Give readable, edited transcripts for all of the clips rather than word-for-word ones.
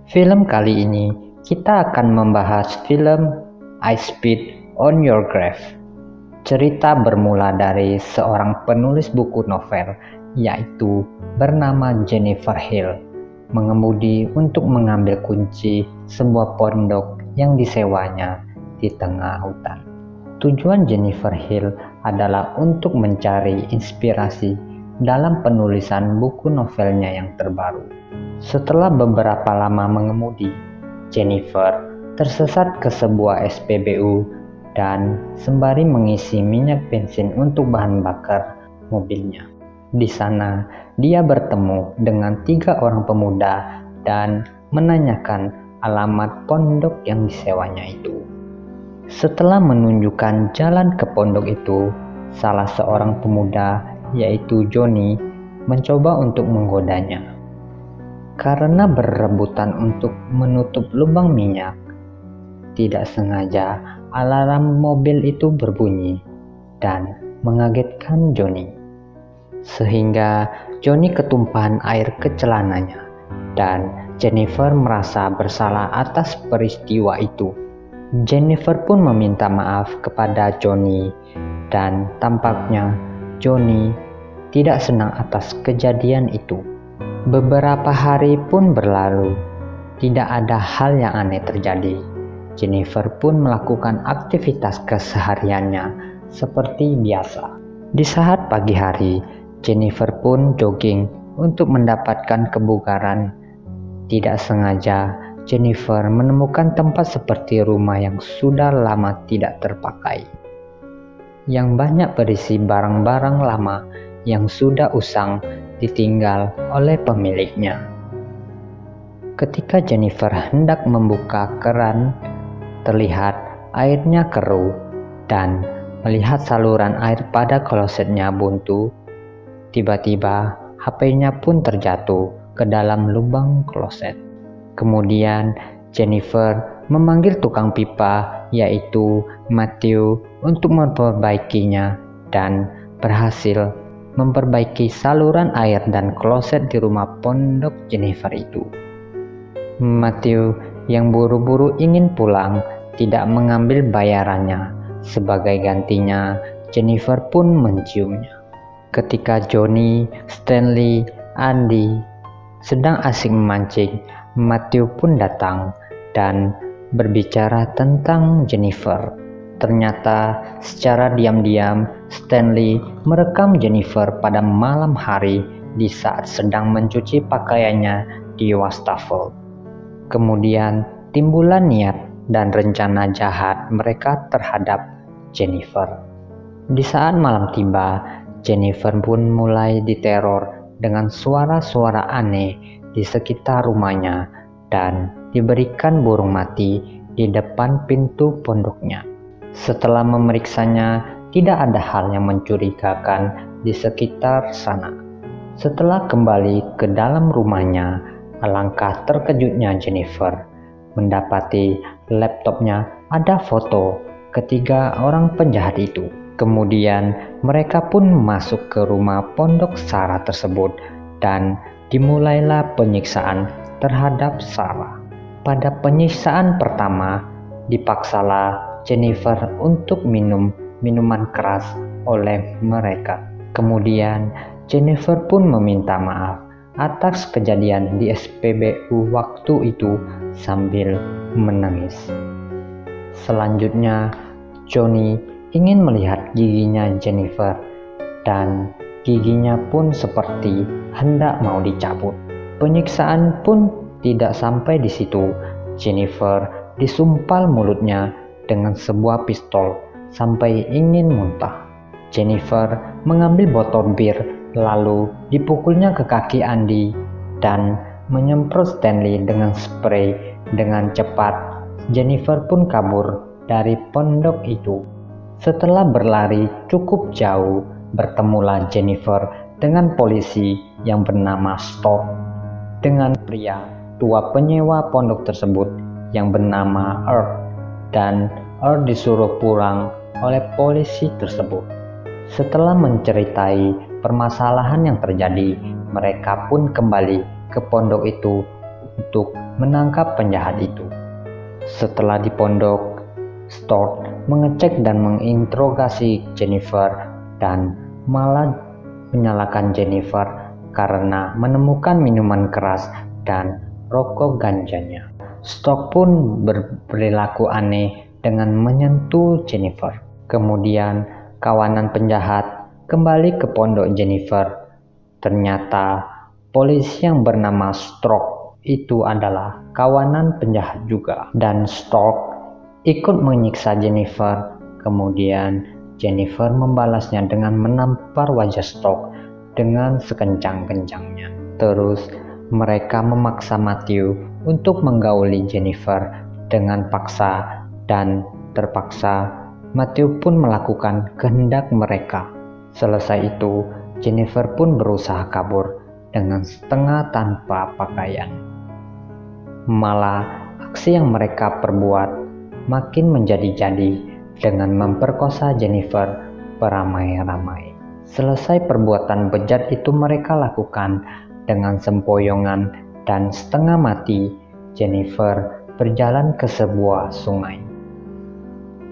Film kali ini kita akan membahas film I Spit on Your Grave. Cerita bermula dari seorang penulis buku novel, yaitu bernama Jennifer Hill, mengemudi untuk mengambil kunci sebuah pondok yang disewanya di tengah hutan. Tujuan Jennifer Hill adalah untuk mencari inspirasi dalam penulisan buku novelnya yang terbaru. Setelah beberapa lama mengemudi, Jennifer tersesat ke sebuah SPBU dan sembari mengisi minyak bensin untuk bahan bakar mobilnya. Di sana, dia bertemu dengan 3 orang pemuda dan menanyakan alamat pondok yang disewanya itu. Setelah menunjukkan jalan ke pondok itu, salah seorang pemuda, yaitu Johnny, mencoba untuk menggodanya. Karena berebutan untuk menutup lubang minyak, tidak sengaja alarm mobil itu berbunyi dan mengagetkan Johnny. Sehingga Johnny ketumpahan air ke celananya dan Jennifer merasa bersalah atas peristiwa itu. Jennifer pun meminta maaf kepada Johnny dan tampaknya Johnny tidak senang atas kejadian itu. Beberapa hari pun berlalu, tidak ada hal yang aneh terjadi. Jennifer pun melakukan aktivitas kesehariannya seperti biasa. Di saat pagi hari, Jennifer pun jogging untuk mendapatkan kebugaran. Tidak sengaja, Jennifer menemukan tempat seperti rumah yang sudah lama tidak terpakai, yang banyak berisi barang-barang lama yang sudah usang ditinggal oleh pemiliknya. Ketika Jennifer hendak membuka keran, terlihat airnya keruh dan melihat saluran air pada klosetnya buntu. Tiba-tiba HP-nya pun terjatuh ke dalam lubang kloset. Kemudian Jennifer memanggil tukang pipa, yaitu Matthew, untuk memperbaikinya dan berhasil memperbaiki saluran air dan kloset di rumah pondok Jennifer itu. Matthew yang buru-buru ingin pulang tidak mengambil bayarannya. Sebagai gantinya, Jennifer pun menciumnya. Ketika Johnny, Stanley, Andy sedang asik memancing, Matthew pun datang dan berbicara tentang Jennifer. Ternyata secara diam-diam Stanley merekam Jennifer pada malam hari di saat sedang mencuci pakaiannya di wastafel. Kemudian timbullah niat dan rencana jahat mereka terhadap Jennifer. Di saat malam tiba, Jennifer pun mulai diteror dengan suara-suara aneh di sekitar rumahnya dan diberikan burung mati di depan pintu pondoknya. Setelah memeriksanya, tidak ada hal yang mencurigakan di sekitar sana. Setelah kembali ke dalam rumahnya, alangkah terkejutnya Jennifer mendapati laptopnya ada foto ketiga orang penjahat itu. Kemudian mereka pun masuk ke rumah pondok Sarah tersebut dan dimulailah penyiksaan terhadap Sarah. Pada penyiksaan pertama, dipaksalah Jennifer untuk minum minuman keras oleh mereka. Kemudian Jennifer pun meminta maaf atas kejadian di SPBU waktu itu sambil menangis. Selanjutnya, Johnny ingin melihat giginya Jennifer dan giginya pun seperti hendak mau dicabut. Penyiksaan pun tidak sampai di situ. Jennifer disumpal mulutnya dengan sebuah pistol sampai ingin muntah. Jennifer mengambil botol bir lalu dipukulnya ke kaki Andy dan menyemprot Stanley dengan spray. Dengan cepat, Jennifer pun kabur dari pondok itu. Setelah berlari cukup jauh, bertemulah Jennifer dengan polisi yang bernama Stork dengan pria tua penyewa pondok tersebut yang bernama Earth, dan Earth disuruh pulang oleh polisi tersebut. Setelah menceritai permasalahan yang terjadi, mereka pun kembali ke pondok itu untuk menangkap penjahat itu. Setelah di pondok, Stork mengecek dan menginterogasi Jennifer dan malah menyalahkan Jennifer karena menemukan minuman keras dan rokok ganjanya. Stork pun berperilaku aneh dengan menyentuh Jennifer. Kemudian kawanan penjahat kembali ke pondok Jennifer. Ternyata polisi yang bernama Stork itu adalah kawanan penjahat juga, dan Stork ikut menyiksa Jennifer. Kemudian Jennifer membalasnya dengan menampar wajah Stork dengan sekencang-kencangnya. Terus mereka memaksa Matthew untuk menggauli Jennifer dengan paksa, dan terpaksa Matthew pun melakukan kehendak mereka. Selesai itu, Jennifer pun berusaha kabur dengan setengah tanpa pakaian. Malah aksi yang mereka perbuat makin menjadi-jadi dengan memperkosa Jennifer beramai-ramai. Selesai perbuatan bejat itu mereka lakukan dengan sempoyongan dan setengah mati, Jennifer berjalan ke sebuah sungai.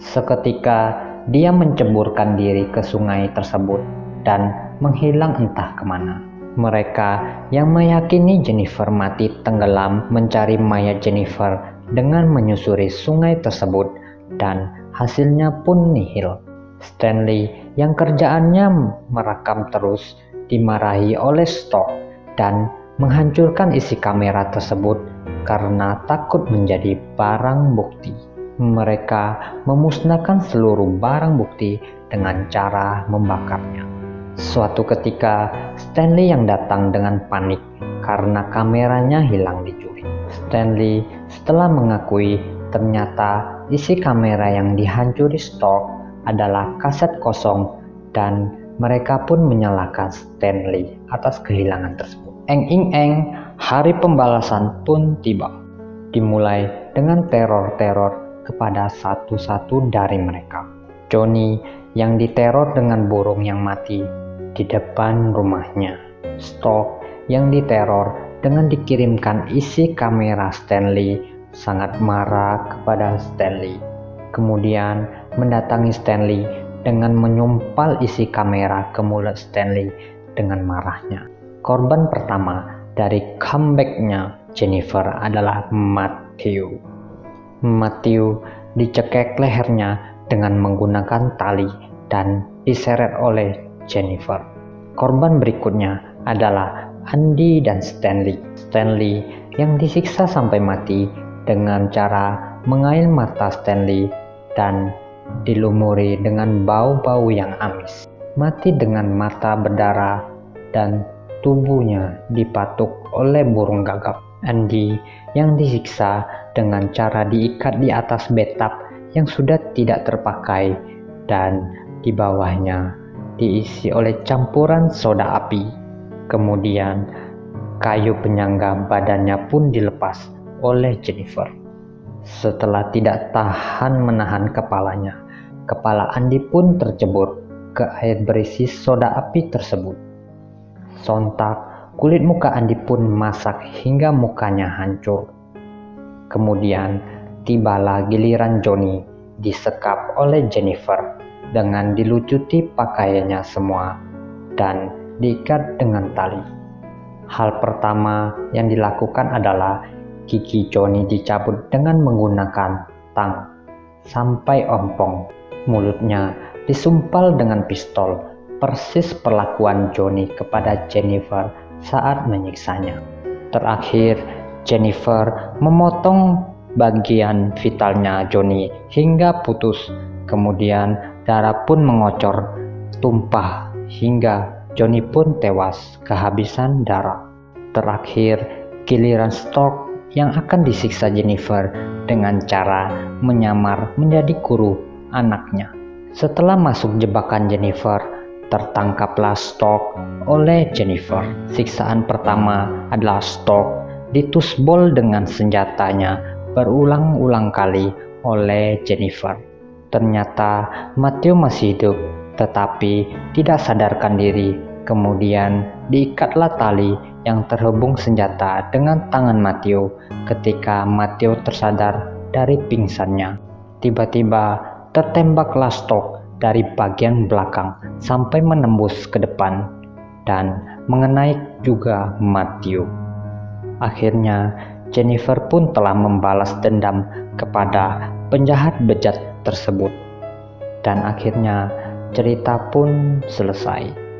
Seketika dia menceburkan diri ke sungai tersebut dan menghilang entah kemana. Mereka yang meyakini Jennifer mati tenggelam mencari mayat Jennifer dengan menyusuri sungai tersebut, dan hasilnya pun nihil. Stanley yang kerjaannya merekam terus dimarahi oleh Stork dan menghancurkan isi kamera tersebut karena takut menjadi barang bukti. Mereka memusnahkan seluruh barang bukti dengan cara membakarnya. Suatu ketika Stanley yang datang dengan panik karena kameranya hilang dicuri. Stanley setelah mengakui ternyata isi kamera yang dihancuri Stork adalah kaset kosong, dan mereka pun menyalahkan Stanley atas kehilangan tersebut. Eng-ing-eng, hari pembalasan pun tiba. Dimulai dengan teror-teror kepada satu-satu dari mereka. Johnny yang diteror dengan burung yang mati di depan rumahnya. Stork yang diteror dengan dikirimkan isi kamera Stanley sangat marah kepada Stanley. Kemudian mendatangi Stanley dengan menyumpal isi kamera ke mulut Stanley dengan marahnya. Korban pertama dari comeback-nya Jennifer adalah Matthew. Matthew dicekek lehernya dengan menggunakan tali dan diseret oleh Jennifer. Korban berikutnya adalah Andy dan Stanley. Stanley yang disiksa sampai mati dengan cara mengail mata Stanley dan dilumuri dengan bau-bau yang amis. Mati dengan mata berdarah dan tubuhnya dipatuk oleh burung gagak. Andy yang disiksa dengan cara diikat di atas bathtub yang sudah tidak terpakai dan di bawahnya diisi oleh campuran soda api. Kemudian kayu penyangga badannya pun dilepas oleh Jennifer. Setelah tidak tahan menahan kepalanya, kepala Andy pun tercebur ke air berisi soda api tersebut. Sontak kulit muka Andy pun masak hingga mukanya hancur. Kemudian tibalah giliran Johnny disekap oleh Jennifer dengan dilucuti pakaiannya semua dan diikat dengan tali. Hal pertama yang dilakukan adalah gigi Johnny dicabut dengan menggunakan tang sampai ompong. Mulutnya disumpal dengan pistol, persis perlakuan Johnny kepada Jennifer saat menyiksanya. Terakhir, Jennifer memotong bagian vitalnya Johnny hingga putus. Kemudian darah pun mengocor, tumpah hingga Johnny pun tewas kehabisan darah. Terakhir, giliran Stork yang akan disiksa Jennifer dengan cara menyamar menjadi guru anaknya. Setelah masuk jebakan Jennifer, tertangkaplah Stork oleh Jennifer. Siksaan pertama adalah Stork ditusbol dengan senjatanya berulang-ulang kali oleh Jennifer. Ternyata Matthew masih hidup, tetapi tidak sadarkan diri Kemudian diikatlah tali yang terhubung senjata dengan tangan Matthew ketika Matthew tersadar dari pingsannya. Tiba-tiba tertembaklah stroke dari bagian belakang sampai menembus ke depan dan mengenai juga Matthew. Akhirnya Jennifer pun telah membalas dendam kepada penjahat bejat tersebut. Dan akhirnya cerita pun selesai.